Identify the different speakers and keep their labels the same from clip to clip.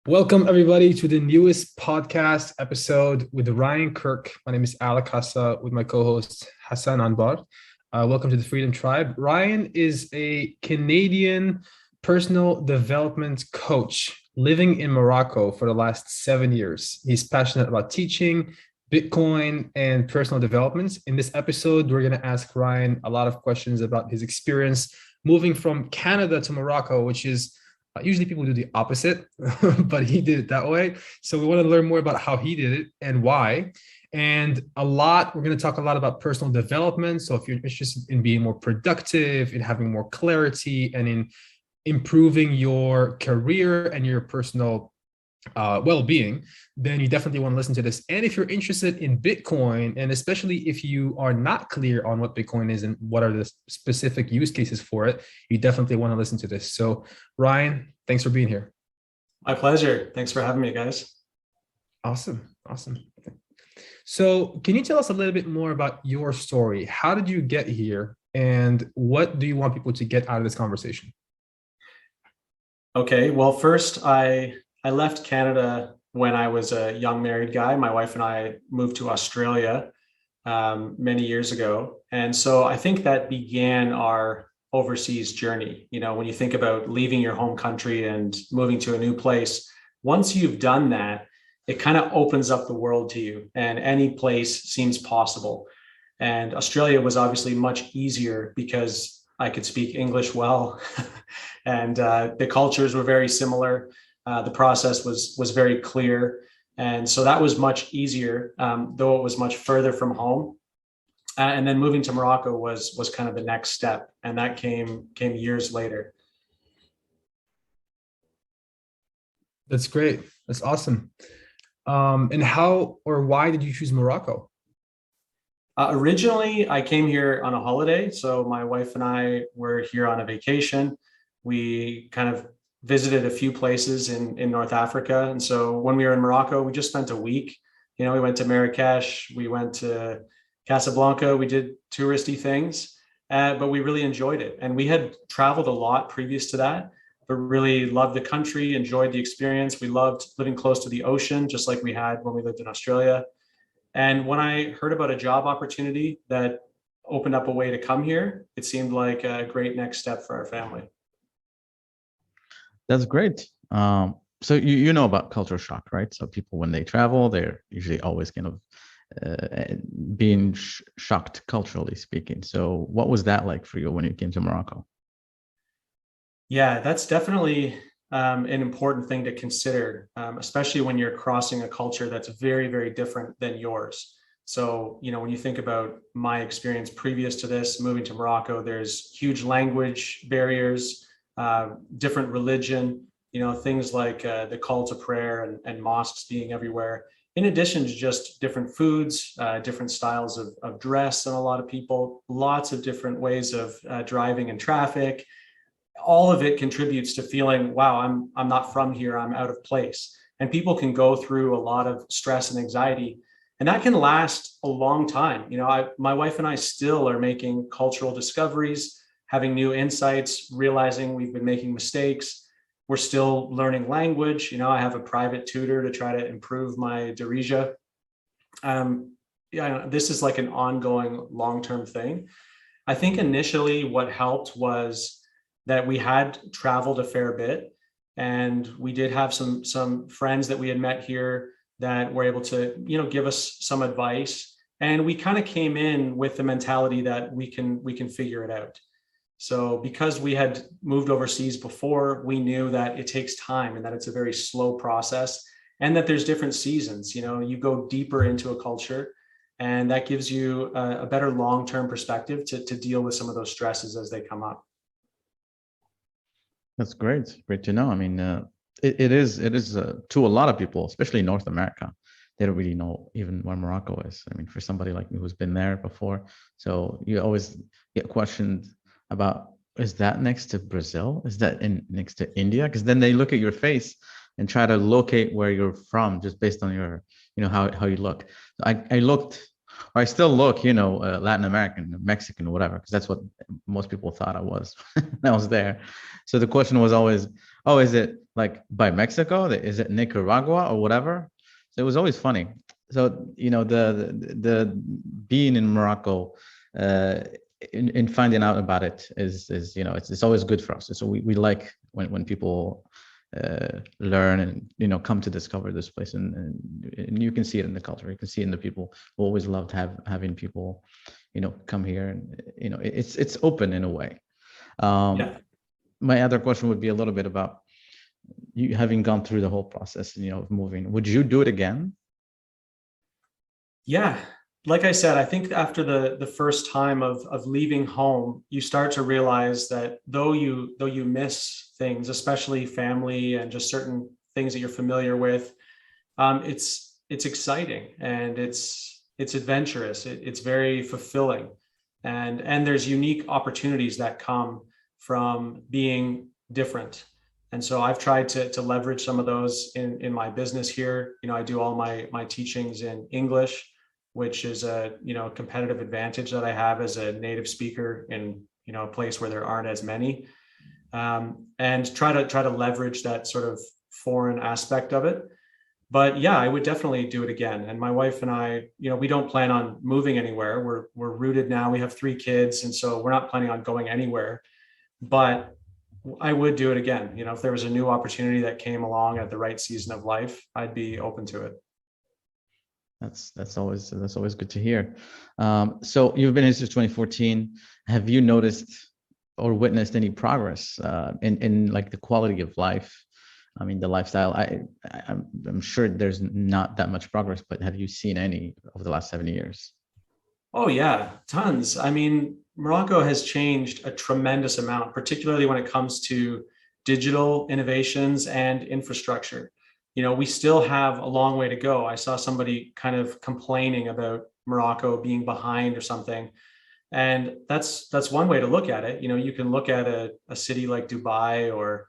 Speaker 1: Welcome, everybody, to the newest podcast episode with Ryan Kirk. My name is Alaa Khassa with my co host Hassan Aanbar. Welcome to the Freedom Tribe. Ryan is a Canadian personal development coach living in Morocco for the last 7 years. He's passionate about teaching, Bitcoin, and personal developments. In this episode, we're going to ask Ryan a lot of questions about his experience moving from Canada to Morocco, which is usually people do the opposite, but he did it that way. So we want to learn more about how he did it and why. And we're going to talk a lot about personal development. So if you're interested in being more productive, in having more clarity, and in improving your career and your personal well-being, then you definitely want to listen to this. And if you're interested in Bitcoin, and especially if you are not clear on what Bitcoin is and what are the specific use cases for it, you definitely want to listen to this. So Ryan, thanks for being here.
Speaker 2: My pleasure. Thanks for having me, guys.
Speaker 1: Awesome. So can you tell us a little bit more about your story? How did you get here? And what do you want people to get out of this conversation?
Speaker 2: Okay, well, first, I left Canada when I was a young married guy. My wife and I moved to Australia many years ago. And so I think that began our overseas journey. You know, when you think about leaving your home country and moving to a new place, once you've done that, it kind of opens up the world to you, and any place seems possible. And Australia was obviously much easier because I could speak English well, and the cultures were very similar. The process was very clear, and so that was much easier, though it was much further from home. And then moving to Morocco was kind of the next step, and that came years later.
Speaker 1: That's great. That's awesome. And how or why did you choose Morocco?
Speaker 2: Originally, I came here on a holiday. So my wife and I were here on a vacation. We kind of visited a few places in North Africa. And so when we were in Morocco, we just spent a week. You know, we went to Marrakesh, we went to Casablanca, we did touristy things, but we really enjoyed it. And we had traveled a lot previous to that, but really loved the country, enjoyed the experience. We loved living close to the ocean, just like we had when we lived in Australia. And when I heard about a job opportunity that opened up a way to come here, it seemed like a great next step for our family.
Speaker 3: That's great. So you know about culture shock, right? So people, when they travel, they're usually always kind of being shocked culturally speaking. So what was that like for you when you came to Morocco?
Speaker 2: Yeah, that's definitely an important thing to consider, especially when you're crossing a culture that's very, very different than yours. So, you know, when you think about my experience previous to this, moving to Morocco, there's huge language barriers, different religion, you know, things like the call to prayer and mosques being everywhere. In addition to just different foods, different styles of dress and a lot of people, lots of different ways of driving in traffic. All of it contributes to feeling, wow, I'm not from here, I'm out of place. And people can go through a lot of stress and anxiety, and that can last a long time. You know, my wife and I still are making cultural discoveries, having new insights, realizing we've been making mistakes. We're still learning language. You know, I have a private tutor to try to improve my Darija. Yeah, this is like an ongoing long-term thing. I think initially what helped was that we had traveled a fair bit, and we did have some friends that we had met here that were able to, you know, give us some advice. And we kind of came in with the mentality that we can figure it out. So because we had moved overseas before, we knew that it takes time and that it's a very slow process, and that there's different seasons. You know, you go deeper into a culture, and that gives you a better long-term perspective to deal with some of those stresses as they come up.
Speaker 3: That's great. Great to know. I mean, it is to a lot of people, especially in North America, they don't really know even where Morocco is. I mean, for somebody like me who's been there before, so you always get questioned about, is that next to Brazil? Is that next to India? Because then they look at your face and try to locate where you're from just based on your, you know, how you look. I looked, or I still look, you know, Latin American, Mexican, whatever, because that's what most people thought I was when I was there. So the question was always, oh, is it like by Mexico? Is it Nicaragua or whatever? So it was always funny. So, the being in Morocco, uh, in finding out about it is it's always good for us. So we like when people learn and come to discover this place, and you can see it in the culture. You can see it in the people who always loved having people come here, and it's open in a way.
Speaker 2: Yeah.
Speaker 3: My other question would be a little bit about you having gone through the whole process, of moving. Would you do it again?
Speaker 2: Yeah. Like I said, I think after the first time of leaving home, you start to realize that though you miss things, especially family and just certain things that you're familiar with, it's exciting, and it's adventurous. It's very fulfilling, and there's unique opportunities that come from being different. And so I've tried to leverage some of those in my business here. I do all my teachings in English, which is a competitive advantage that I have as a native speaker in a place where there aren't as many, and try to leverage that sort of foreign aspect of it. But yeah, I would definitely do it again. And my wife and I, we don't plan on moving anywhere. We're rooted now. We have 3 kids, and so we're not planning on going anywhere. But I would do it again. If there was a new opportunity that came along at the right season of life, I'd be open to it.
Speaker 3: That's always good to hear. So you've been here since 2014. Have you noticed or witnessed any progress in like the quality of life? I mean, the lifestyle. I'm sure there's not that much progress, but have you seen any over the last 7 years?
Speaker 2: Oh yeah, tons. I mean, Morocco has changed a tremendous amount, particularly when it comes to digital innovations and infrastructure. We still have a long way to go. I saw somebody kind of complaining about Morocco being behind or something. And that's one way to look at it. You can look at a city like Dubai, or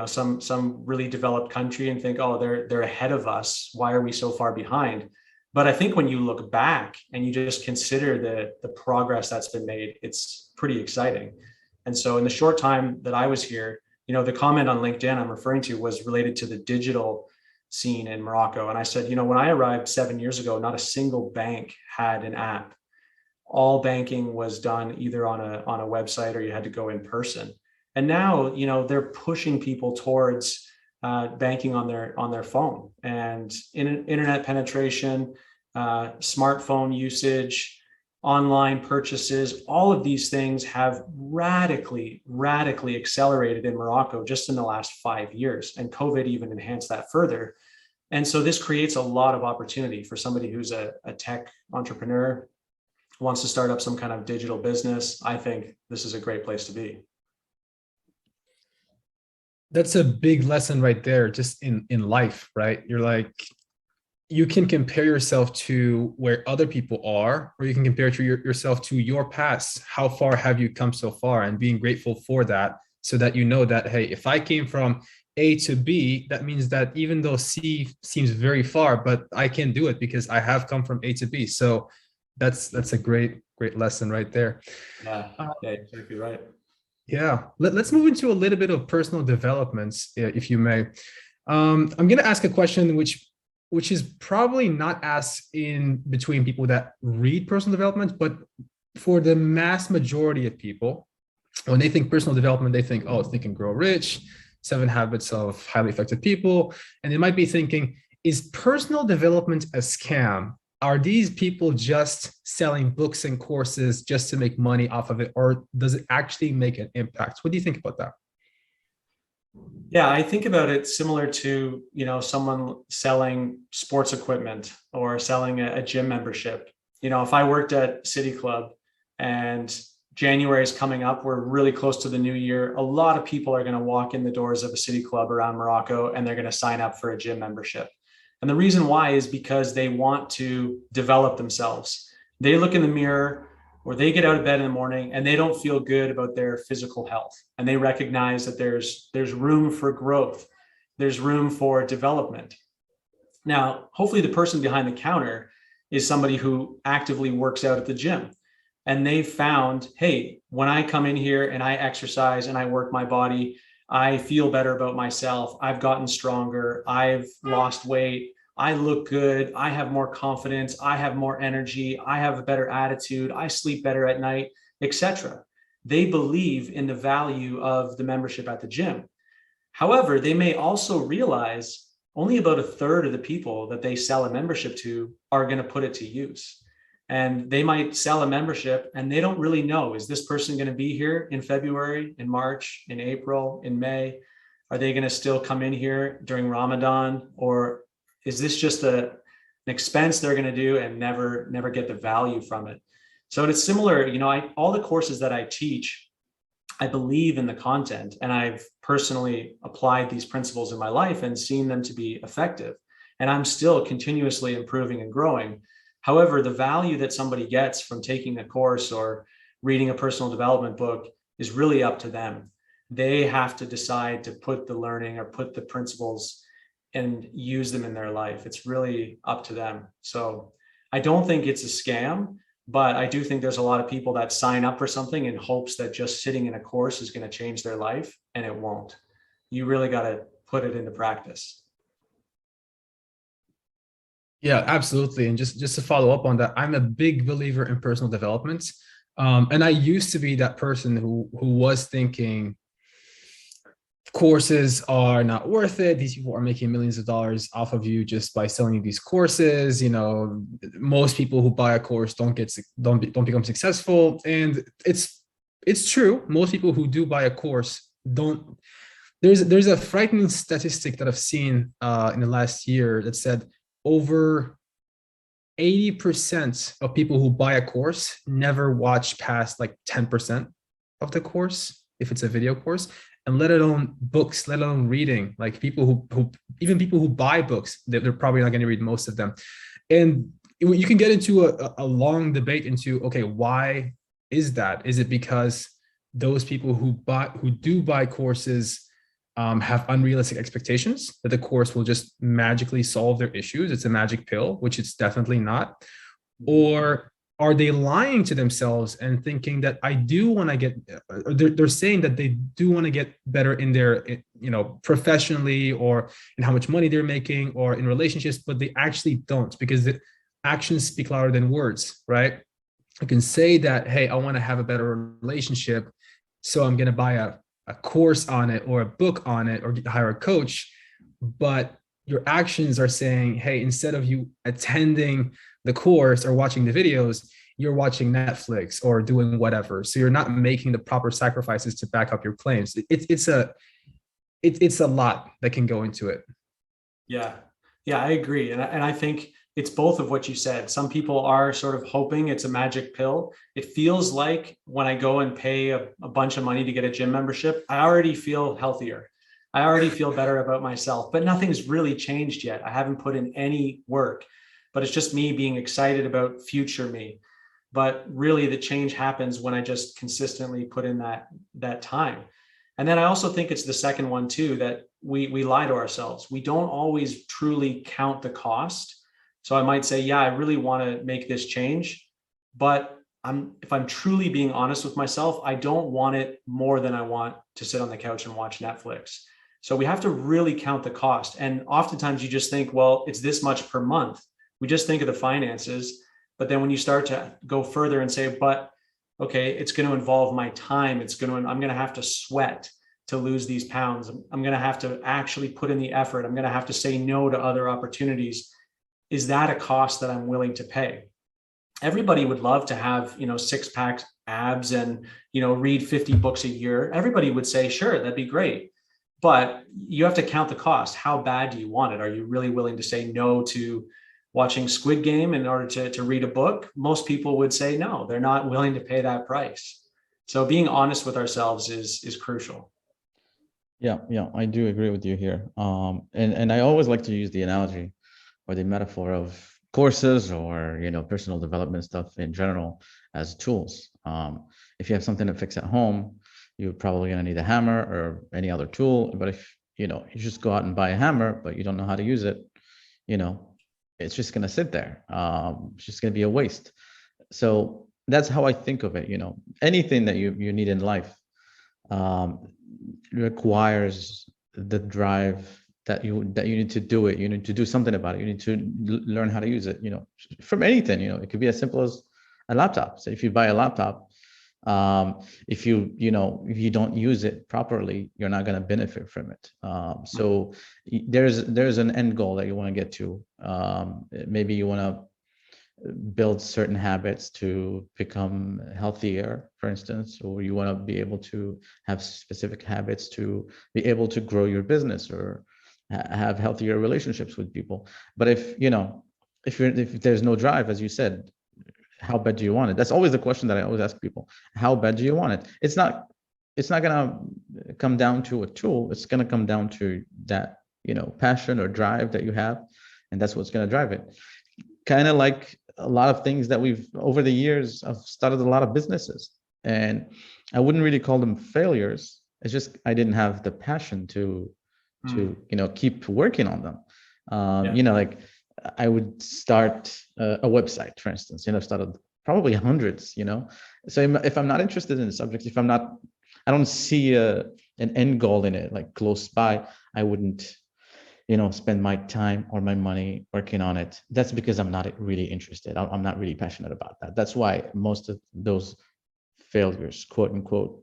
Speaker 2: some really developed country, and think, oh, they're ahead of us. Why are we so far behind? But I think when you look back and you just consider the progress that's been made, it's pretty exciting. And so in the short time that I was here, the comment on LinkedIn I'm referring to was related to the digital scene in Morocco. And I said, when I arrived 7 years ago, not a single bank had an app. All banking was done either on a website, or you had to go in person. And now, they're pushing people towards banking on their phone, and internet penetration, smartphone usage, online purchases. All of these things have radically accelerated in Morocco just in the last 5 years, and COVID even enhanced that further. And so this creates a lot of opportunity for somebody who's a tech entrepreneur, wants to start up some kind of digital business. I think this is a great place to be.
Speaker 1: That's a big lesson right there, just in life, right? You're like, you can compare yourself to where other people are, or you can compare to yourself to your past. How far have you come so far? And being grateful for that, so that that, hey, if I came from A to B, that means that even though C seems very far, but I can do it because I have come from A to B. So that's a great lesson right there.
Speaker 2: Yeah, exactly right.
Speaker 1: Yeah, let's move into a little bit of personal developments, if you may. I'm going to ask a question which is probably not asked in between people that read personal development, but for the mass majority of people, when they think personal development, they think, oh, Think and Grow Rich, 7 Habits of Highly Effective People, and they might be thinking, is personal development a scam? Are these people just selling books and courses just to make money off of it, or does it actually make an impact? What do you think about that?
Speaker 2: Yeah, I think about it similar to, someone selling sports equipment or selling a gym membership. If I worked at City Club and January is coming up, we're really close to the new year, a lot of people are going to walk in the doors of a City Club around Morocco, and they're going to sign up for a gym membership. And the reason why is because they want to develop themselves. They look in the mirror, or they get out of bed in the morning, and they don't feel good about their physical health. And they recognize that there's room for growth. There's room for development. Now, hopefully the person behind the counter is somebody who actively works out at the gym. And they found, hey, when I come in here and I exercise and I work my body, I feel better about myself. I've gotten stronger. I've lost weight. I look good. I have more confidence. I have more energy. I have a better attitude. I sleep better at night, etc. They believe in the value of the membership at the gym. However, they may also realize only about a third of the people that they sell a membership to are going to put it to use. And they might sell a membership and they don't really know, is this person going to be here in February, in March, in April, in May? Are they going to still come in here during Ramadan? Or is this just an expense they're going to do and never get the value from it? So it's similar, all the courses that I teach, I believe in the content, and I've personally applied these principles in my life and seen them to be effective. And I'm still continuously improving and growing. However, the value that somebody gets from taking a course or reading a personal development book is really up to them. They have to decide to put the learning or put the principles and use them in their life. It's really up to them. So I don't think it's a scam, but I do think there's a lot of people that sign up for something in hopes that just sitting in a course is going to change their life, and it won't. You really got to put it into practice.
Speaker 1: Yeah, absolutely. And just to follow up on that, I'm a big believer in personal development. And I used to be that person who was thinking courses are not worth it. These people are making millions of dollars off of you just by selling you these courses. Most people who buy a course don't become successful. And it's true. Most people who do buy a course don't. There's a frightening statistic that I've seen in the last year that said over 80% of people who buy a course never watch past like 10% of the course, if it's a video course, and let alone books, let alone reading. Like people even people who buy books, they're probably not going to read most of them. And you can get into a long debate into, okay, why is that? Is it because those people who do buy courses have unrealistic expectations that the course will just magically solve their issues? It's a magic pill, which it's definitely not. Or are they lying to themselves and thinking that I do want to get, they're saying that they do want to get better in their, professionally, or in how much money they're making, or in relationships, but they actually don't, because the actions speak louder than words, right? I can say that, hey, I want to have a better relationship, so I'm going to buy a course on it or a book on it or hire a coach. But your actions are saying, hey, instead of you attending the course or watching the videos, you're watching Netflix or doing whatever. So you're not making the proper sacrifices to back up your claims. It's a lot that can go into it.
Speaker 2: Yeah, I agree. And I think it's both of what you said. Some people are sort of hoping it's a magic pill. It feels like when I go and pay a bunch of money to get a gym membership, I already feel healthier. I already feel better about myself, but nothing's really changed yet. I haven't put in any work, but it's just me being excited about future me. But really the change happens when I just consistently put in that time. And then I also think it's the second one too, that we lie to ourselves. We don't always truly count the cost. So I might say, yeah, I really want to make this change, but if I'm truly being honest with myself, I don't want it more than I want to sit on the couch and watch Netflix. So we have to really count the cost. And oftentimes you just think, well, it's this much per month. We just think of the finances, but then when you start to go further and say, but okay, it's going to involve my time. I'm going to have to sweat to lose these pounds. I'm going to have to actually put in the effort. I'm going to have to say no to other opportunities. Is that a cost that I'm willing to pay? Everybody would love to have, 6-pack abs and, read 50 books a year. Everybody would say, sure, that'd be great. But you have to count the cost. How bad do you want it? Are you really willing to say no to watching Squid Game in order to read a book? Most people would say no, they're not willing to pay that price. So being honest with ourselves is crucial.
Speaker 3: Yeah, I do agree with you here. And I always like to use the analogy or the metaphor of courses or personal development stuff in general as tools. If you have something to fix at home, you're probably going to need a hammer or any other tool. But if you just go out and buy a hammer, but you don't know how to use it, it's just going to sit there. It's just going to be a waste. So that's how I think of it. Anything that you need in life, requires the drive that you need to do it. You need to do something about it. You need to learn how to use it. From anything. It could be as simple as a laptop. So if you buy a laptop, if you don't use it properly, you're not going to benefit from it. So there's an end goal that you want to get to. Maybe you want to build certain habits to become healthier, for instance, or you want to be able to have specific habits to be able to grow your business or have healthier relationships with people. But if there's no drive, as you said, how bad do you want it? That's always the question that I always ask people. How bad do you want it? It's not gonna come down to a tool. It's gonna come down to that, passion or drive that you have, and that's what's gonna drive it. Kind of like a lot of things that we've over the years, I've started a lot of businesses, and I wouldn't really call them failures. It's just I didn't have the passion to keep working on them. Like I would start a website, for instance. I've started probably hundreds. So if I'm not interested in the subject, I don't see an end goal in it, like close by, I wouldn't spend my time or my money working on it. That's because I'm not really interested. I'm not really passionate about that. That's why most of those failures, quote unquote,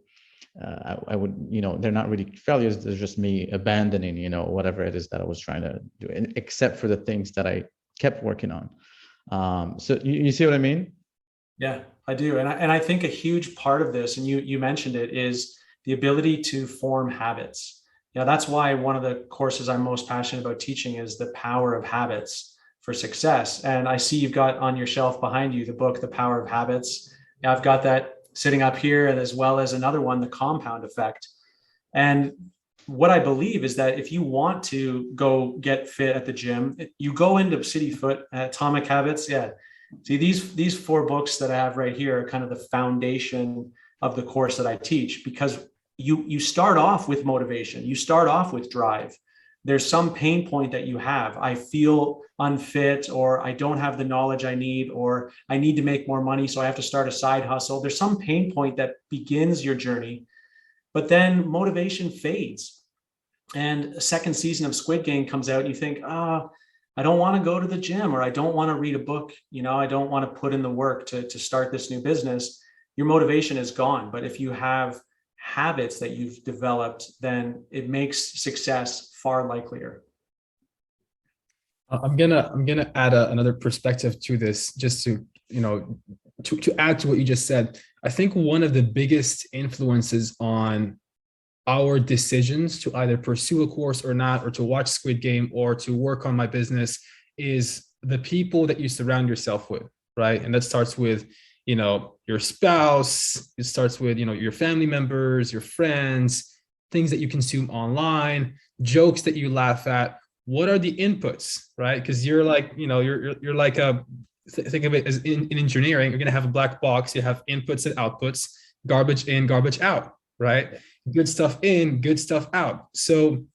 Speaker 3: I would, they're not really failures. They're just me abandoning, whatever it is that I was trying to do, except for the things that I kept working on. So you see what I mean?
Speaker 2: Yeah, I do. And I think a huge part of this, and you mentioned it, is the ability to form habits. That's why one of the courses I'm most passionate about teaching is the power of habits for success. And I see you've got on your shelf behind you the book, The Power of Habits. I've got that sitting up here, as well as another one, The Compound Effect. And what I believe is that if you want to go get fit at the gym, you go into City Foot, Atomic Habits. Yeah. See, these 4 books that I have right here are kind of the foundation of the course that I teach, because you start off with motivation. You start off with drive. There's some pain point that you have. I feel unfit, or I don't have the knowledge I need, or I need to make more money, so I have to start a side hustle. There's some pain point that begins your journey, but then motivation fades. And a second season of Squid Game comes out and you think, I don't want to go to the gym, or I don't want to read a book. I don't want to put in the work to start this new business. Your motivation is gone. But if you have habits that you've developed, then it makes success far likelier.
Speaker 1: I'm gonna add another perspective to this, just to to add to what you just said. I think one of the biggest influences on our decisions to either pursue a course or not, or to watch Squid Game, or to work on my business, is the people that you surround yourself with, right? And that starts with your spouse. It starts with your family members, your friends, things that you consume online, jokes that you laugh at. What are the inputs, right? Because you're like you're like think of it as in engineering. You're going to have a black box. You have inputs and outputs, garbage in, garbage out, right? Good stuff in, good stuff out. So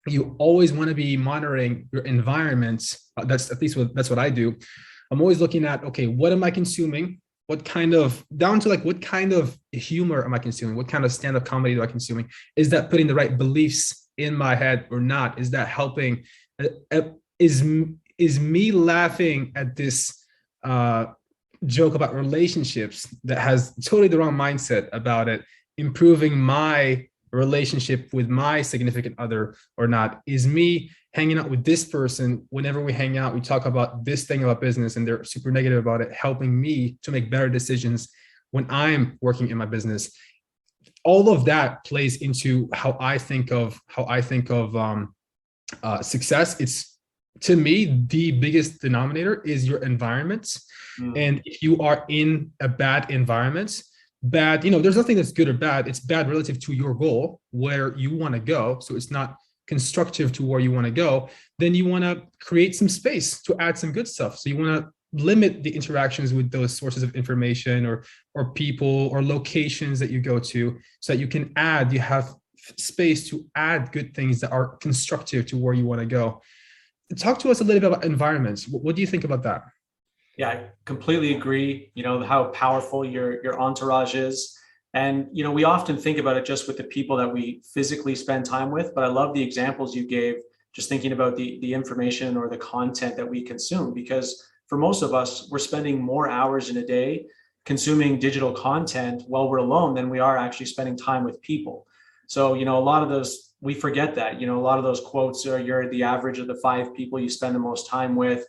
Speaker 1: you always want to be monitoring your environment. That's at least that's what I do. I'm always looking at, okay, what am I consuming? What kind of, down to like, what kind of humor am I consuming? What kind of stand-up comedy do I consuming? Is that putting the right beliefs in my head or not? Is that helping? Is me laughing at this joke about relationships that has totally the wrong mindset about it improving my relationship with my significant other or not? Is me hanging out with this person, whenever we hang out, we talk about this thing about business and they're super negative about it, helping me to make better decisions when I'm working in my business? All of that plays into how I think of success. It's, to me, the biggest denominator is your environment. And if you are in a bad environment, there's nothing that's good or bad. It's bad relative to your goal, where you want to go. So it's not constructive to where you want to go. Then you want to create some space to add some good stuff. So you want to limit the interactions with those sources of information or people or locations that you go to, so that you have space to add good things that are constructive to where you want to go. Talk to us a little bit about environments. What do you think about that?
Speaker 2: Yeah, I completely agree. How powerful your entourage is. And, we often think about it just with the people that we physically spend time with, but I love the examples you gave, just thinking about the information or the content that we consume, because for most of us, we're spending more hours in a day consuming digital content while we're alone than we are actually spending time with people. So, a lot of those, we forget that, a lot of those quotes are, you're the average of the 5 people you spend the most time with.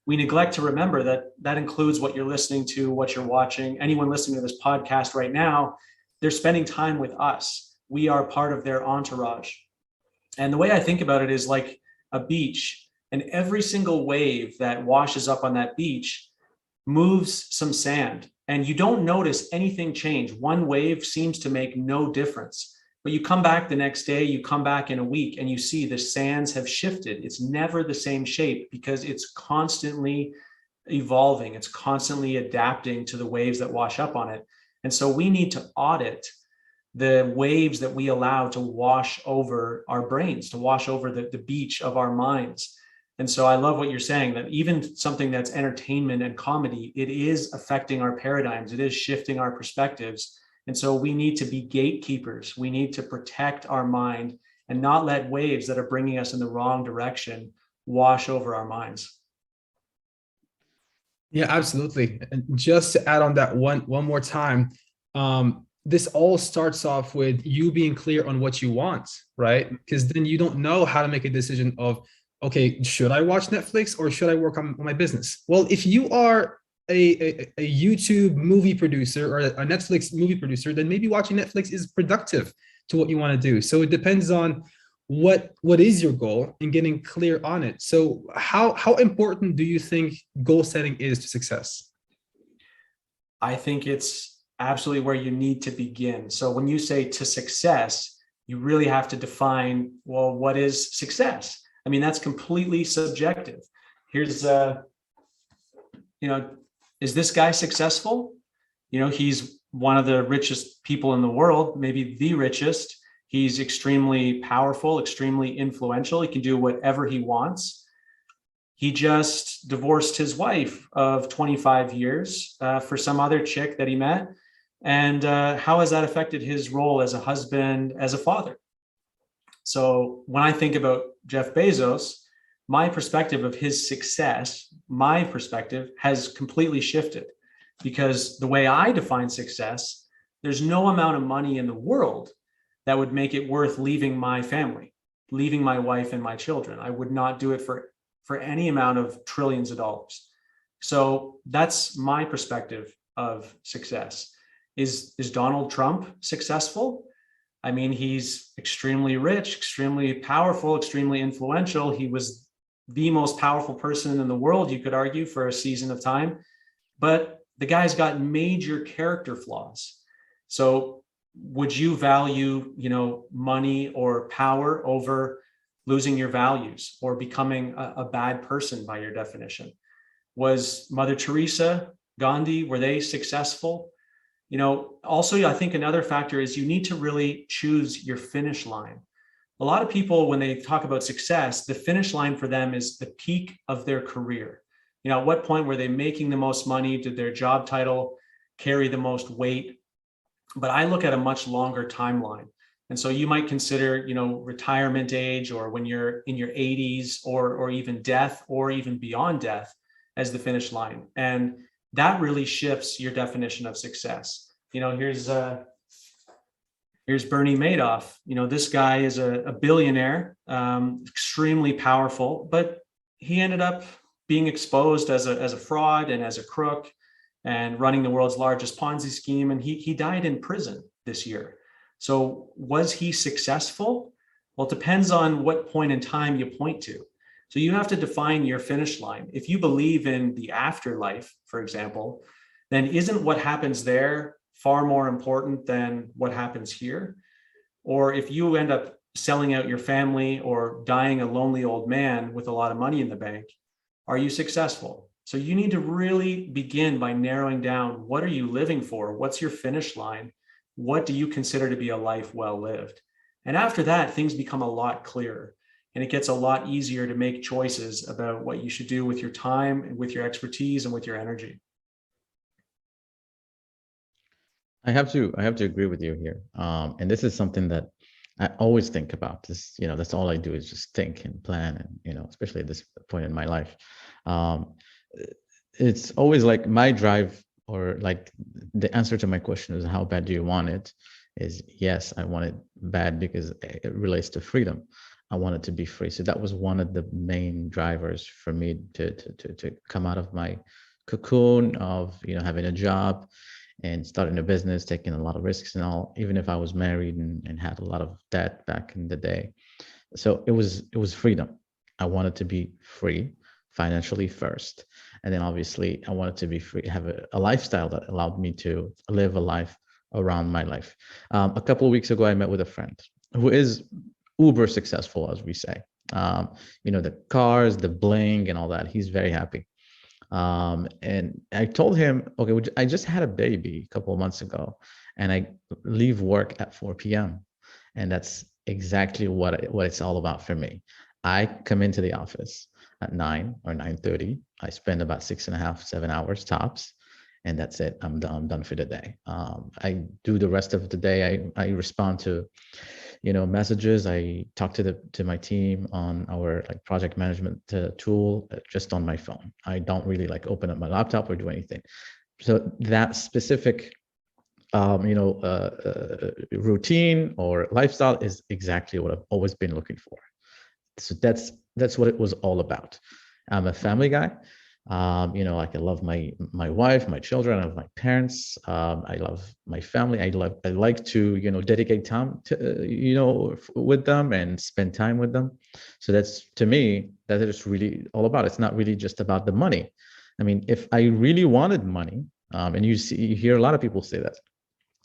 Speaker 2: We neglect to remember that that includes what you're listening to, what you're watching. Anyone listening to this podcast right now, they're spending time with us. We are part of their entourage. And the way I think about it is like a beach, and every single wave that washes up on that beach moves some sand, and you don't notice anything change. One wave seems to make no difference. But you come back the next day, you come back in a week, and you see the sands have shifted. It's never the same shape because it's constantly evolving. It's constantly adapting to the waves that wash up on it. And so we need to audit the waves that we allow to wash over our brains, to wash over the beach of our minds. And so I love what you're saying, that even something that's entertainment and comedy, it is affecting our paradigms. It is shifting our perspectives. And so we need to be gatekeepers. We need to protect our mind and not let waves that are bringing us in the wrong direction wash over our minds.
Speaker 1: Yeah, absolutely. And just to add on that one more time, this all starts off with you being clear on what you want, right? Because then you don't know how to make a decision of, okay, should I watch Netflix or should I work on my business? Well, if you are a YouTube movie producer or a Netflix movie producer, then maybe watching Netflix is productive to what you want to do. So it depends on what is your goal and getting clear on it. So how important do you think goal setting is to success?
Speaker 2: I think it's absolutely where you need to begin. So when you say to success, you really have to define, well, what is success? I mean, that's completely subjective. Here's is this guy successful? He's one of the richest people in the world, maybe the richest. He's extremely powerful, extremely influential. He can do whatever he wants. He just divorced his wife of 25 years for some other chick that he met. And how has that affected his role as a husband, as a father? So when I think about Jeff Bezos, my perspective of his success, my perspective has completely shifted, because the way I define success, there's no amount of money in the world that would make it worth leaving my family, leaving my wife and my children. I would not do it for any amount of trillions of dollars. So that's my perspective of success. Is Donald Trump successful? I mean, he's extremely rich, extremely powerful, extremely influential. He was the most powerful person in the world, you could argue, for a season of time. But the guy's got major character flaws. So would you value, money or power over losing your values or becoming a bad person by your definition? Was Mother Teresa, Gandhi, were they successful? Also, I think another factor is you need to really choose your finish line. A lot of people, when they talk about success, the finish line for them is the peak of their career. At what point were they making the most money? Did their job title carry the most weight? But I look at a much longer timeline. And so you might consider, retirement age, or when you're in your 80s, or even death, or even beyond death, as the finish line. And that really shifts your definition of success. Here's Bernie Madoff. This guy is a billionaire, extremely powerful, but he ended up being exposed as a fraud and as a crook, and running the world's largest Ponzi scheme. And he died in prison this year. So was he successful? Well, it depends on what point in time you point to. So you have to define your finish line. If you believe in the afterlife, for example, then isn't what happens there far more important than what happens here? Or if you end up selling out your family or dying a lonely old man with a lot of money in the bank, are you successful? So you need to really begin by narrowing down, what are you living for? What's your finish line? What do you consider to be a life well lived? And after that, things become a lot clearer, and it gets a lot easier to make choices about what you should do with your time and with your expertise and with your energy.
Speaker 3: I have to agree with you here. And this is something that I always think about. This, that's all I do is just think and plan, and especially at this point in my life. Um, it's always like my drive, or like the answer to my question is, how bad do you want it? Is yes, I want it bad because it relates to freedom. I wanted to be free. So that was one of the main drivers for me to come out of my cocoon of having a job and starting a business, taking a lot of risks and all, even if I was married and had a lot of debt back in the day. So it was freedom. I wanted to be free financially first. And then obviously I wanted to be free, have a lifestyle that allowed me to live a life around my life. A couple of weeks ago, I met with a friend who is uber successful, as we say. The cars, the bling and all that. He's very happy. And I told him, okay, I just had a baby a couple of months ago, and I leave work at 4 p.m. And that's exactly what it's all about for me. I come into the office at 9 or 9:30. I spend about 6.5, 7 hours tops, and that's it. I'm done. I'm done for the day. I do the rest of the day. I respond to messages. I talk to my team on our like project management tool just on my phone. I don't really like open up my laptop or do anything. So that specific routine or lifestyle is exactly what I've always been looking for. So that's what it was all about. I'm a family guy. Like I love my wife, my children, I love my parents. I love my family. I like to dedicate time to with them and spend time with them. So that's, to me, that is really all about. It's not really just about the money. I mean, if I really wanted money, and you hear a lot of people say that,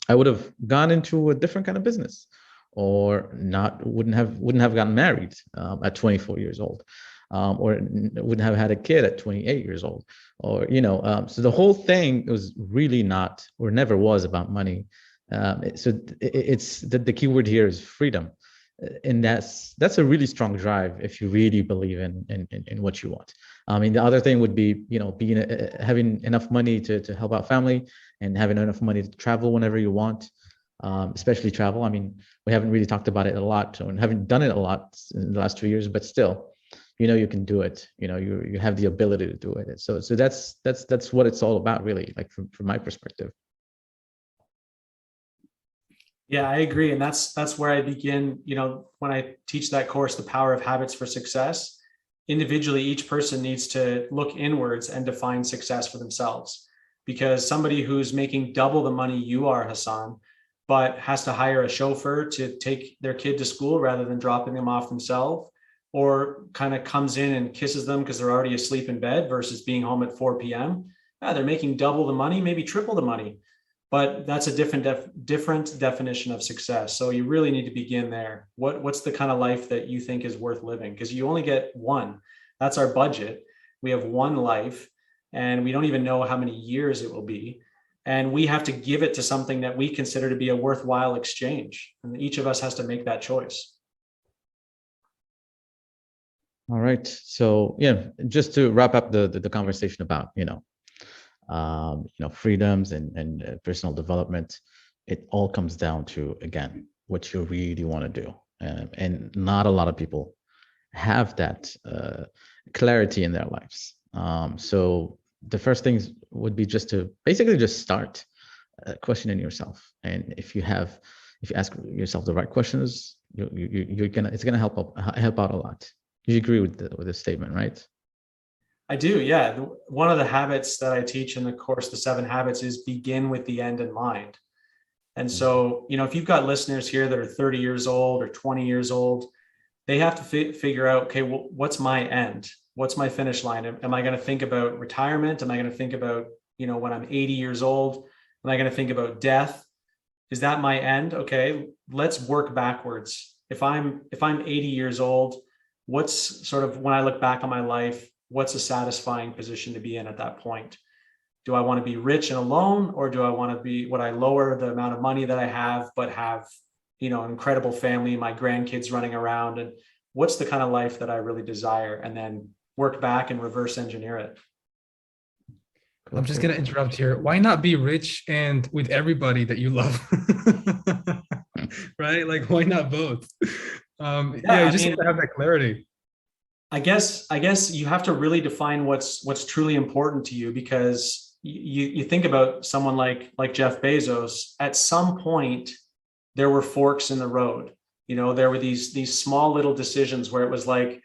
Speaker 3: I would have gone into a different kind of business, or not wouldn't have gotten married at 24 years old, or wouldn't have had a kid at 28 years old, or so the whole thing was really not, or never was, about money. It's the key word here is freedom, and that's a really strong drive if you really believe in what you want. I mean, the other thing would be being having enough money to help out family, and having enough money to travel whenever you want, especially travel. I mean, we haven't really talked about it a lot, and haven't done it a lot in the last 2 years, but still, you can do it. You have the ability to do it. So that's what it's all about, really, like from my perspective.
Speaker 2: Yeah, I agree. And that's where I begin, when I teach that course, The Power of Habits for Success. Individually, each person needs to look inwards and define success for themselves. Because somebody who's making double the money you are, Hassan, but has to hire a chauffeur to take their kid to school rather than dropping them off themselves, or kind of comes in and kisses them because they're already asleep in bed versus being home at 4 p.m. Yeah, they're making double the money, maybe triple the money, but that's a different definition of success. So you really need to begin there. What's the kind of life that you think is worth living? Because you only get one. That's our budget. We have one life, and we don't even know how many years it will be. And we have to give it to something that we consider to be a worthwhile exchange. And each of us has to make that choice.
Speaker 3: All right. So yeah, just to wrap up the conversation about freedoms and personal development, it all comes down to, again, what you really want to do, and not a lot of people have that clarity in their lives. So the first things would be just to basically just start questioning yourself, and if you ask yourself the right questions, it's gonna help out a lot. You agree with the statement, right?
Speaker 2: I do, yeah. One of the habits that I teach in the course, The 7 Habits, is begin with the end in mind. And so, if you've got listeners here that are 30 years old or 20 years old, they have to figure out, okay, well, what's my end? What's my finish line? Am I going to think about retirement? Am I going to think about, when I'm 80 years old? Am I going to think about death? Is that my end? Okay, let's work backwards. If I'm 80 years old, what's sort of, when I look back on my life, what's a satisfying position to be in at that point? Do I want to be rich and alone, or do I want to be, would I lower the amount of money that I have, but have, an incredible family, my grandkids running around? And what's the kind of life that I really desire? And then work back and reverse engineer it.
Speaker 1: I'm just gonna interrupt here. Why not be rich and with everybody that you love? Right? Like, why not both?
Speaker 2: Yeah,
Speaker 1: You
Speaker 2: I
Speaker 1: just
Speaker 2: mean,
Speaker 1: want to have that clarity.
Speaker 2: I guess you have to really define what's truly important to you, because you think about someone like Jeff Bezos. At some point, there were forks in the road. There were these small little decisions where it was like,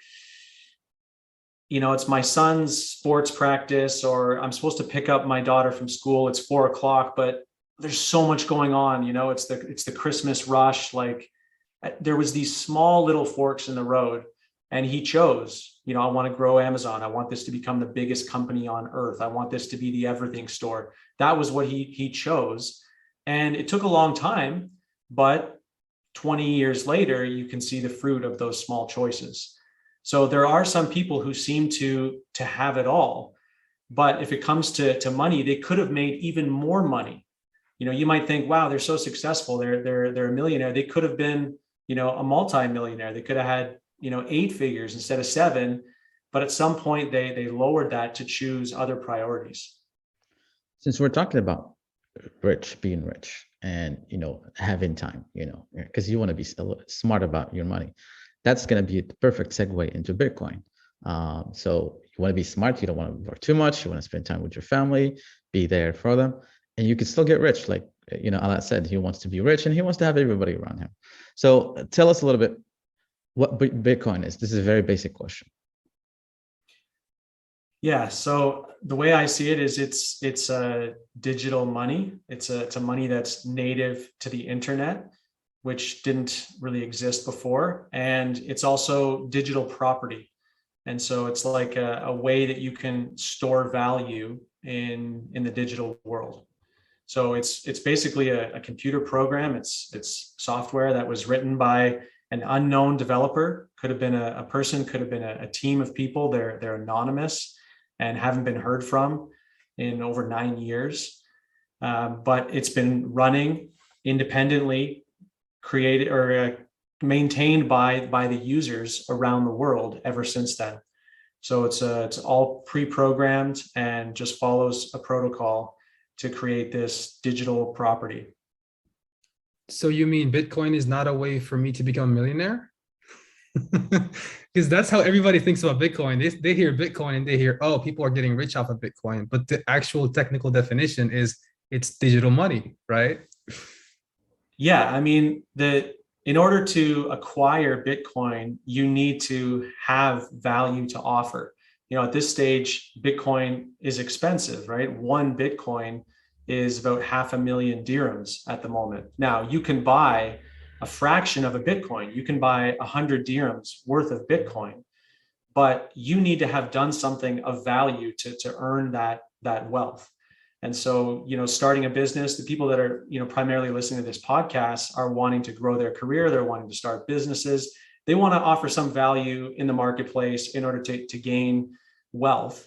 Speaker 2: it's my son's sports practice, or I'm supposed to pick up my daughter from school. It's 4 o'clock, but there's so much going on. It's the Christmas rush. Like, there was these small little forks in the road, and he chose, I want to grow Amazon. I want this to become the biggest company on earth. I want this to be the everything store. That was what he chose. And it took a long time, but 20 years later, you can see the fruit of those small choices. So there are some people who seem to have it all, but if it comes to money, they could have made even more money. You might think, wow, they're so successful. They're a millionaire. They could have been, a multi-millionaire. They could have had, 8 figures instead of 7, but at some point they lowered that to choose other priorities.
Speaker 3: Since we're talking about being rich and, having time, because you want to be smart about your money, that's going to be the perfect segue into Bitcoin. So you want to be smart. You don't want to work too much. You want to spend time with your family, be there for them, and you can still get rich. Like, Alaa said, he wants to be rich and he wants to have everybody around him. So tell us a little bit what Bitcoin is. This is a very basic question.
Speaker 2: Yeah. So the way I see it is it's a digital money. It's a money that's native to the internet, which didn't really exist before. And it's also digital property. And so it's like a way that you can store value in the digital world. So it's basically a computer program. It's software that was written by an unknown developer. Could have been a person, could have been a team of people. They're anonymous and haven't been heard from in over 9 years. But it's been running independently, created or maintained by the users around the world ever since then. So it's all pre-programmed and just follows a protocol to create this digital property.
Speaker 1: So you mean Bitcoin is not a way for me to become a millionaire? Because that's how everybody thinks about Bitcoin. They hear Bitcoin and they hear, oh, people are getting rich off of Bitcoin. But the actual technical definition is it's digital money, right?
Speaker 2: Yeah, I mean, in order to acquire Bitcoin, you need to have value to offer. At this stage, Bitcoin is expensive, right? One Bitcoin is about 500,000 dirhams at the moment. Now, you can buy a fraction of a Bitcoin. You can buy 100 dirhams worth of Bitcoin, but you need to have done something of value to earn that wealth. And so, starting a business, the people that are, primarily listening to this podcast are wanting to grow their career. They're wanting to start businesses. They want to offer some value in the marketplace in order to gain wealth.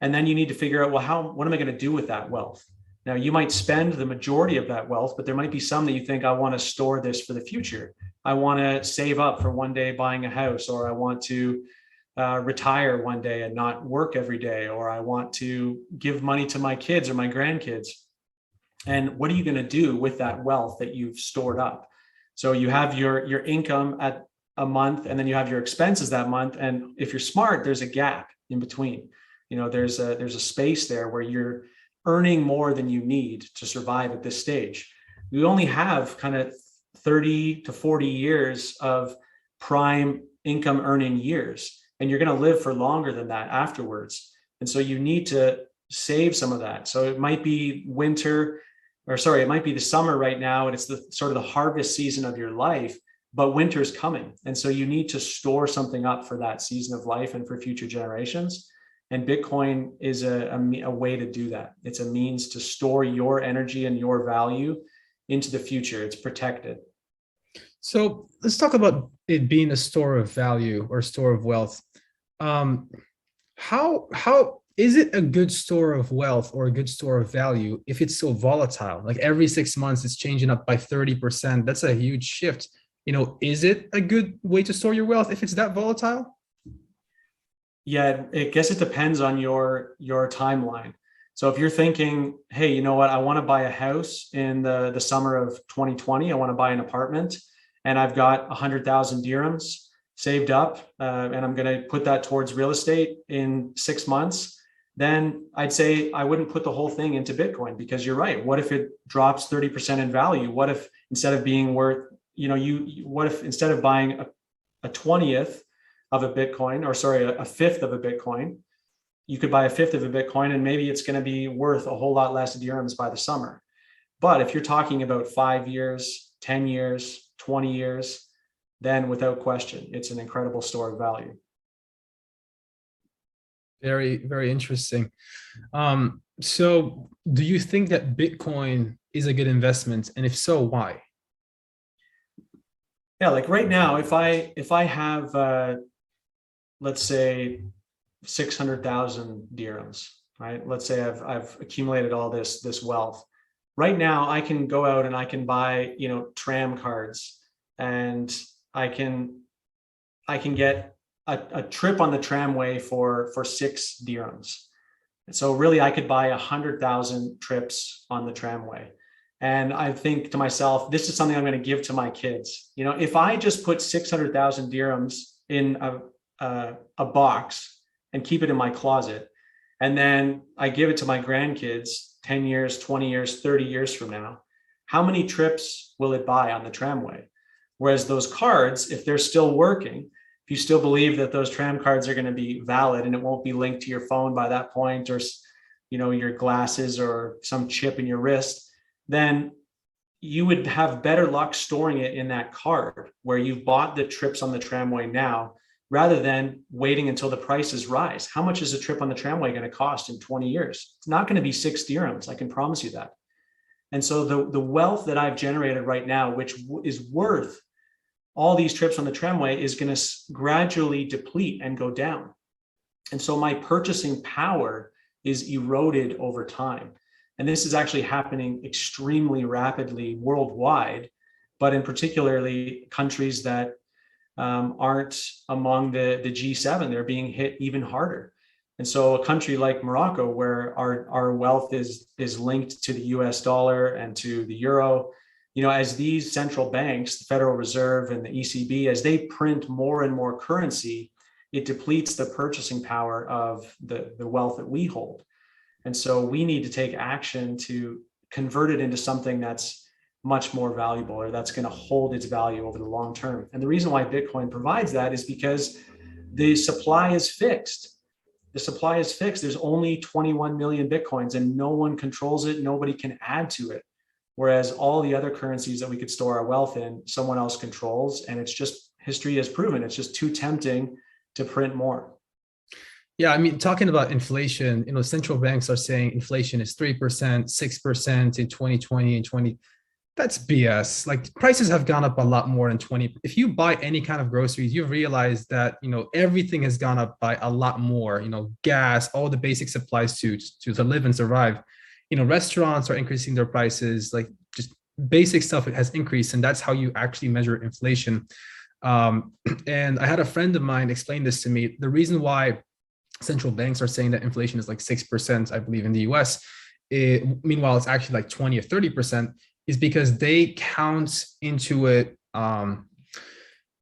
Speaker 2: And then you need to figure out, well, what am I going to do with that wealth? Now, you might spend the majority of that wealth, but there might be some that you think, I want to store this for the future. I want to save up for one day buying a house, or I want to retire one day and not work every day, or I want to give money to my kids or my grandkids. And what are you going to do with that wealth that you've stored up? So you have your income at a month, and then you have your expenses that month. And if you're smart, there's a gap in between. There's a space there where you're earning more than you need to survive at this stage. We only have kind of 30 to 40 years of prime income earning years, and you're going to live for longer than that afterwards. And so you need to save some of that. So it might be it might be the summer right now, and it's the sort of the harvest season of your life, but winter's coming. And so you need to store something up for that season of life and for future generations. And Bitcoin is a way to do that. It's a means to store your energy and your value into the future. It's protected.
Speaker 1: So let's talk about it being a store of value or store of wealth. How is it a good store of wealth or a good store of value if it's so volatile? Like every 6 months, it's changing up by 30%. That's a huge shift. Is it a good way to store your wealth if it's that volatile?
Speaker 2: Yeah, I guess it depends on your timeline. So if you're thinking, hey, you know what, I want to buy a house in the summer of 2020, I want to buy an apartment, and I've got 100,000 dirhams saved up, and I'm going to put that towards real estate in 6 months, then I'd say I wouldn't put the whole thing into Bitcoin, because you're right. What if it drops 30% in value? What if instead of being worth, what if instead of buying a 20th of a Bitcoin, or sorry, a fifth of a Bitcoin, you could buy a fifth of a Bitcoin and maybe it's going to be worth a whole lot less dirhams by the summer. But if you're talking about 5 years, 10 years, 20 years, then without question, it's an incredible store of value.
Speaker 1: Very, very interesting. So do you think that Bitcoin is a good investment? And if so, why?
Speaker 2: Yeah, like right now, if I have, let's say 600,000 dirhams, right? Let's say I've accumulated all this wealth. Right now, I can go out and I can buy, tram cards, and I can get a trip on the tramway for 6 dirhams. And so really, I could buy 100,000 trips on the tramway. And I think to myself, this is something I'm going to give to my kids. If I just put 600,000 dirhams in a box and keep it in my closet, and then I give it to my grandkids 10 years, 20 years, 30 years from now, how many trips will it buy on the tramway? Whereas those cards, if they're still working, if you still believe that those tram cards are going to be valid and it won't be linked to your phone by that point, or your glasses or some chip in your wrist, then you would have better luck storing it in that card where you've bought the trips on the tramway now, rather than waiting until the prices rise. How much is a trip on the tramway going to cost in 20 years? It's not going to be 6 dirhams. I can promise you that. And so the wealth that I've generated right now, which is worth all these trips on the tramway, is going to gradually deplete and go down. And so my purchasing power is eroded over time. And this is actually happening extremely rapidly worldwide, but in particularly countries that aren't among the G7, they're being hit even harder. And so a country like Morocco, where our wealth is linked to the US dollar and to the euro, as these central banks, the Federal Reserve and the ECB, as they print more and more currency, it depletes the purchasing power of the wealth that we hold. And so we need to take action to convert it into something that's much more valuable, or that's going to hold its value over the long term. And the reason why Bitcoin provides that is because the supply is fixed. The supply is fixed. There's only 21 million Bitcoins and no one controls it. Nobody can add to it. Whereas all the other currencies that we could store our wealth in, someone else controls. And it's just, history has proven, it's just too tempting to print more.
Speaker 1: Yeah, I mean, talking about inflation, central banks are saying inflation is 3%, 6% in 2020 and 20. That's BS. Like, prices have gone up a lot more than 20. If you buy any kind of groceries, you realize that, everything has gone up by a lot more, gas, all the basic supplies to live and survive. Restaurants are increasing their prices, like just basic stuff, it has increased. And that's how you actually measure inflation. And I had a friend of mine explain this to me. The reason why central banks are saying that inflation is like 6%, I believe, in the US, meanwhile, it's actually like 20 or 30%, is because they count into it, what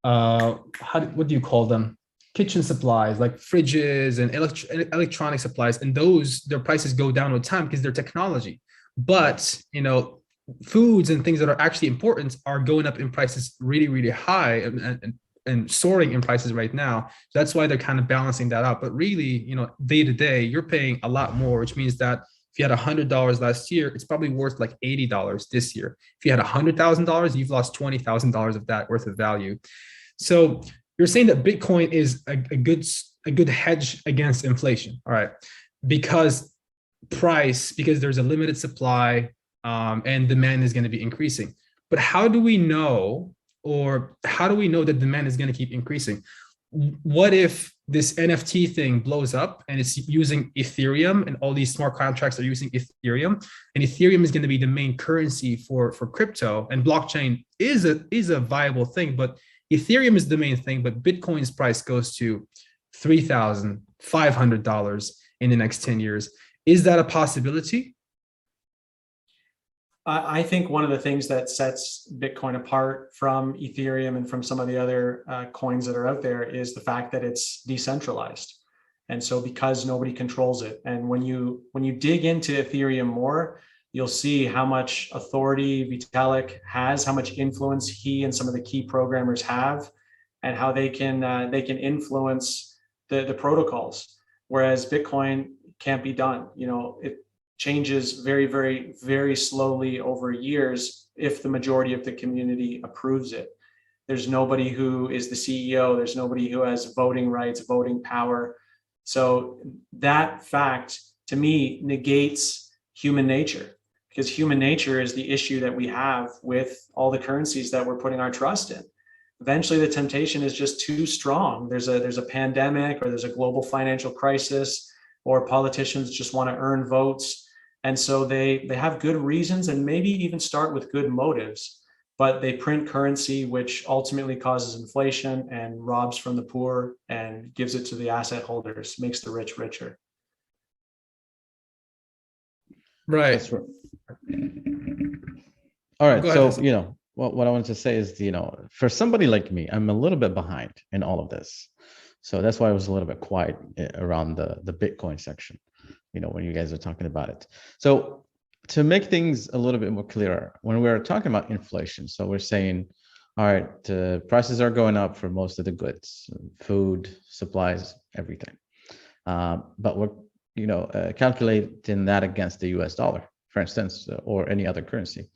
Speaker 1: do you call them? Kitchen supplies, like fridges and electronic supplies. And their prices go down with time because they're technology. But, foods and things that are actually important are going up in prices really, really high and soaring in prices right now. So that's why they're kind of balancing that out. But really, day to day, you're paying a lot more, which means that if you had $100 last year, it's probably worth like $80 this year. If you had $100,000, you've lost $20,000 of that worth of value. So you're saying that Bitcoin is a good hedge against inflation, all right? Because there's a limited supply, and demand is going to be increasing. But how do we know that demand is going to keep increasing? What if this NFT thing blows up and it's using Ethereum, and all these smart contracts are using Ethereum, and Ethereum is going to be the main currency for crypto, and blockchain is a viable thing, but Ethereum is the main thing, but Bitcoin's price goes to $3,500 in the next 10 years. Is that a possibility?
Speaker 2: I think one of the things that sets Bitcoin apart from Ethereum and from some of the other coins that are out there is the fact that it's decentralized. And so because nobody controls it, and when you dig into Ethereum more, you'll see how much authority Vitalik has, how much influence he and some of the key programmers have, and how they can influence the protocols. Whereas Bitcoin can't be done. It changes very, very, very slowly over years if the majority of the community approves it. There's nobody who is the CEO. There's nobody who has voting rights, voting power. So that fact, to me, negates human nature, because human nature is the issue that we have with all the currencies that we're putting our trust in. Eventually, the temptation is just too strong. There's a pandemic, or there's a global financial crisis, or politicians just want to earn votes. And so they have good reasons and maybe even start with good motives, but they print currency, which ultimately causes inflation and robs from the poor and gives it to the asset holders, makes the rich richer.
Speaker 1: Right.
Speaker 3: That's right. All right.
Speaker 1: Go
Speaker 3: So,
Speaker 1: ahead.
Speaker 3: what I wanted to say is, for somebody like me, I'm a little bit behind in all of this. So that's why I was a little bit quiet around the Bitcoin section, when you guys are talking about it. So to make things a little bit more clearer, when we're talking about inflation, so we're saying, all right, prices are going up for most of the goods, food, supplies, everything. But we're, calculating that against the US dollar, for instance, or any other currency.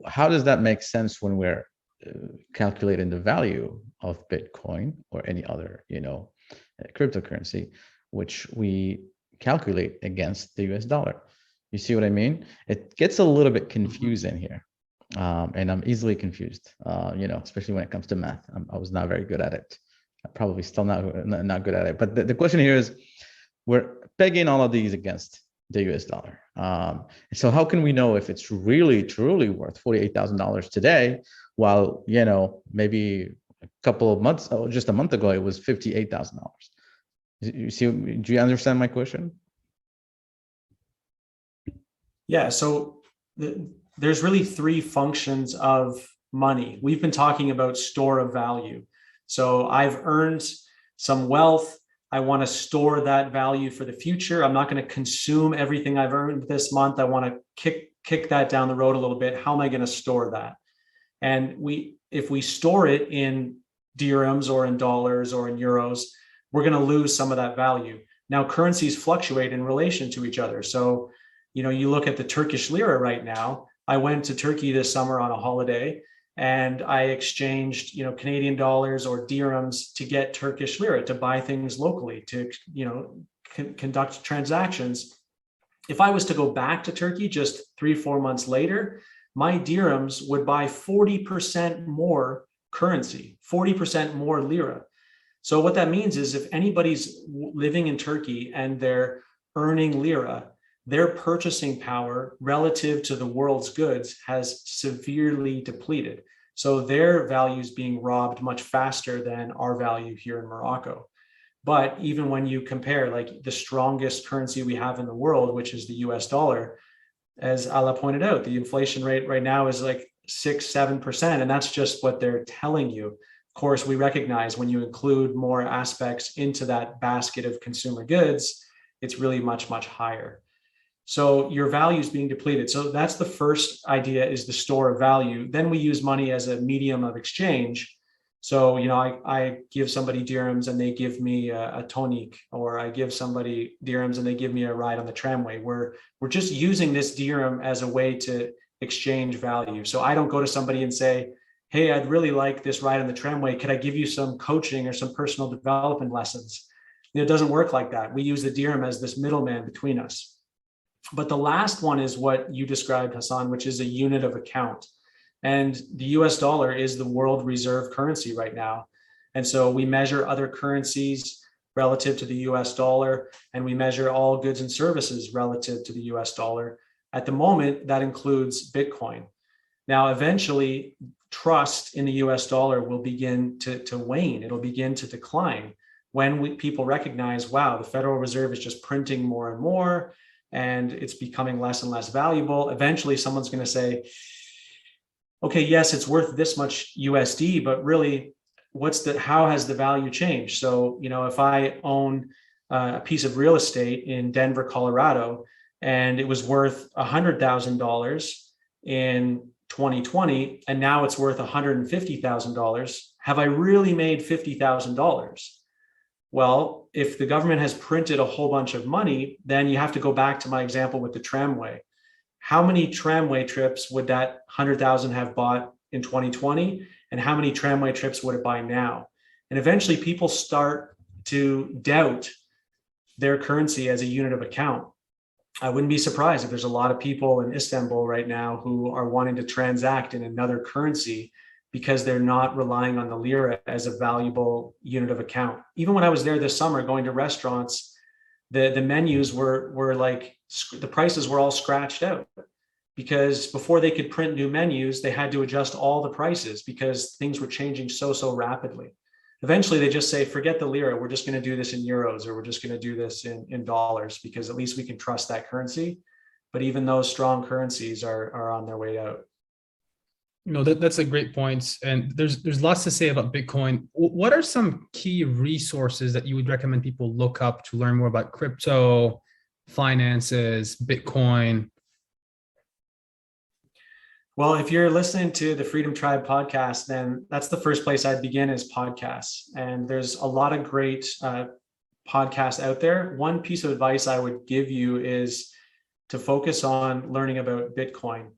Speaker 3: How does that make sense when we're calculating the value of Bitcoin or any other, cryptocurrency, which we calculate against the US dollar? You see what I mean? It gets a little bit confusing here. And I'm easily confused, especially when it comes to math. I was not very good at it. I'm probably still not good at it. But the question here is, we're pegging all of these against the US dollar. So how can we know if it's really, truly worth $48,000 today, while, maybe a couple of months, just a month ago, it was $58,000? You see, do you understand my question?
Speaker 2: Yeah, so there's really three functions of money. We've been talking about store of value. So I've earned some wealth. I want to store that value for the future. I'm not going to consume everything I've earned this month. I want to kick that down the road a little bit. How am I going to store that? And if we store it in dirhams or in dollars or in euros, we're going to lose some of that value. Now, currencies fluctuate in relation to each other. So, you look at the Turkish lira right now. I went to Turkey this summer on a holiday, and I exchanged, Canadian dollars or dirhams to get Turkish lira to buy things locally, to, conduct transactions. If I was to go back to Turkey just 3-4 months later, my dirhams would buy 40% more currency, 40% more lira. So what that means is, if anybody's living in Turkey and they're earning lira, their purchasing power relative to the world's goods has severely depleted. So their value is being robbed much faster than our value here in Morocco. But even when you compare, like, the strongest currency we have in the world, which is the US dollar, as Alaa pointed out, the inflation rate right now is like 6-7%. And that's just what they're telling you. Of course, we recognize when you include more aspects into that basket of consumer goods, it's really much, much higher. So your value is being depleted. So that's the first idea, is the store of value. Then we use money as a medium of exchange. So, I give somebody dirhams and they give me a tonic, or I give somebody dirhams and they give me a ride on the tramway. We're just using this dirham as a way to exchange value. So I don't go to somebody and say, hey, I'd really like this ride on the tramway. Could I give you some coaching or some personal development lessons? It doesn't work like that. We use the dirham as this middleman between us. But the last one is what you described, Hassan, which is a unit of account. And the US dollar is the world reserve currency right now. And so we measure other currencies relative to the US dollar, and we measure all goods and services relative to the US dollar. At the moment, that includes Bitcoin. Now, eventually, trust in the US dollar will begin to wane. It'll begin to decline. when people recognize, wow, the Federal Reserve is just printing more and more, and it's becoming less and less valuable, eventually someone's going to say, okay, yes, it's worth this much USD, but really, how has the value changed? So, if I own a piece of real estate in Denver, Colorado, and it was worth $100,000 in 2020, and now it's worth $150,000, have I really made $50,000? Well, if the government has printed a whole bunch of money, then you have to go back to my example with the tramway. How many tramway trips would that 100,000 have bought in 2020? And how many tramway trips would it buy now? And eventually people start to doubt their currency as a unit of account. I wouldn't be surprised if there's a lot of people in Istanbul right now who are wanting to transact in another currency because they're not relying on the lira as a valuable unit of account. Even when I was there this summer going to restaurants, the menus were like, the prices were all scratched out, because before they could print new menus, they had to adjust all the prices because things were changing so rapidly. Eventually they just say, forget the lira, we're just going to do this in euros, or we're just going to do this in dollars, because at least we can trust that currency. But even those strong currencies are on their way out.
Speaker 1: That's a great point. And there's lots to say about Bitcoin. What are some key resources that you would recommend people look up to learn more about crypto, finances, Bitcoin?
Speaker 2: Well, if you're listening to the Freedom Tribe podcast, then that's the first place I'd begin, is podcasts. And there's a lot of great podcasts out there. One piece of advice I would give you is to focus on learning about Bitcoin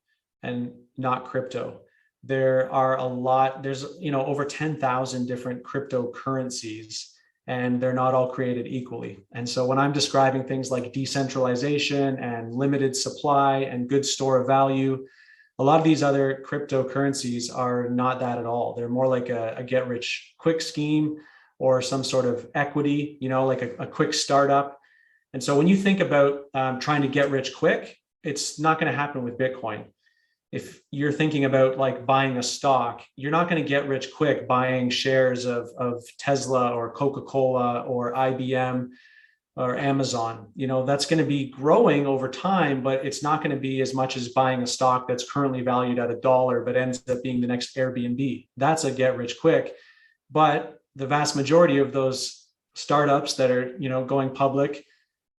Speaker 2: and not crypto. There's over 10,000 different cryptocurrencies, and they're not all created equally. And so when I'm describing things like decentralization and limited supply and good store of value, a lot of these other cryptocurrencies are not that at all. They're more like a get rich quick scheme or some sort of equity, like a quick startup. And so when you think about trying to get rich quick, it's not going to happen with Bitcoin. If you're thinking about like buying a stock, you're not going to get rich quick buying shares of Tesla or Coca-Cola or IBM or Amazon. That's going to be growing over time, but it's not going to be as much as buying a stock that's currently valued at $1, but ends up being the next Airbnb. That's a get rich quick. But the vast majority of those startups that are, going public,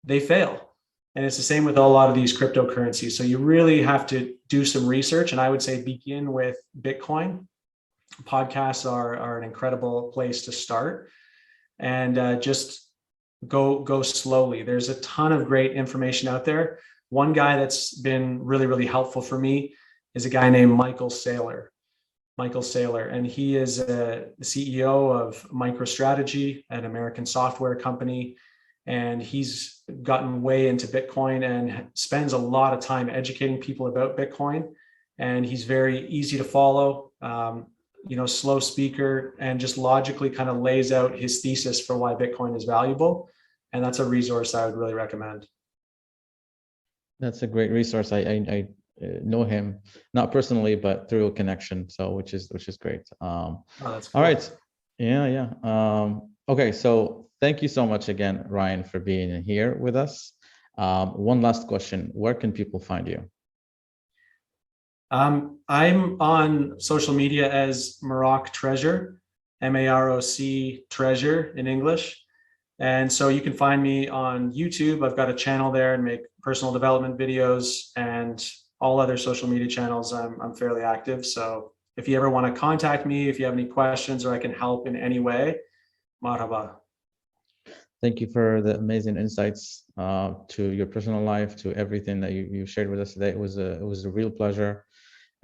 Speaker 2: they fail. And it's the same with a lot of these cryptocurrencies. So you really have to do some research. And I would say begin with Bitcoin. Podcasts are an incredible place to start, and just go slowly. There's a ton of great information out there. One guy that's been really helpful for me is a guy named Michael Saylor. And he is the CEO of MicroStrategy, an American software company. And he's gotten way into Bitcoin and spends a lot of time educating people about Bitcoin. And he's very easy to follow, slow speaker, and just logically kind of lays out his thesis for why Bitcoin is valuable. And that's a resource I would really recommend.
Speaker 3: That's a great resource. I know him, not personally, but through a connection. So which is great.
Speaker 2: That's cool.
Speaker 3: All right. Yeah. Okay. So thank you so much again, Ryan, for being here with us. One last question. Where can people find you?
Speaker 2: I'm on social media as Maroc Treasure, MAROC Treasure in English. And so you can find me on YouTube. I've got a channel there and make personal development videos, and all other social media channels. I'm fairly active. So if you ever want to contact me, if you have any questions or I can help in any way, marhaba.
Speaker 3: Thank you for the amazing insights to your personal life, to everything that you shared with us today. It was a real pleasure.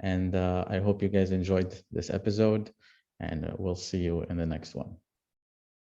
Speaker 3: And I hope you guys enjoyed this episode, and we'll see you in the next one.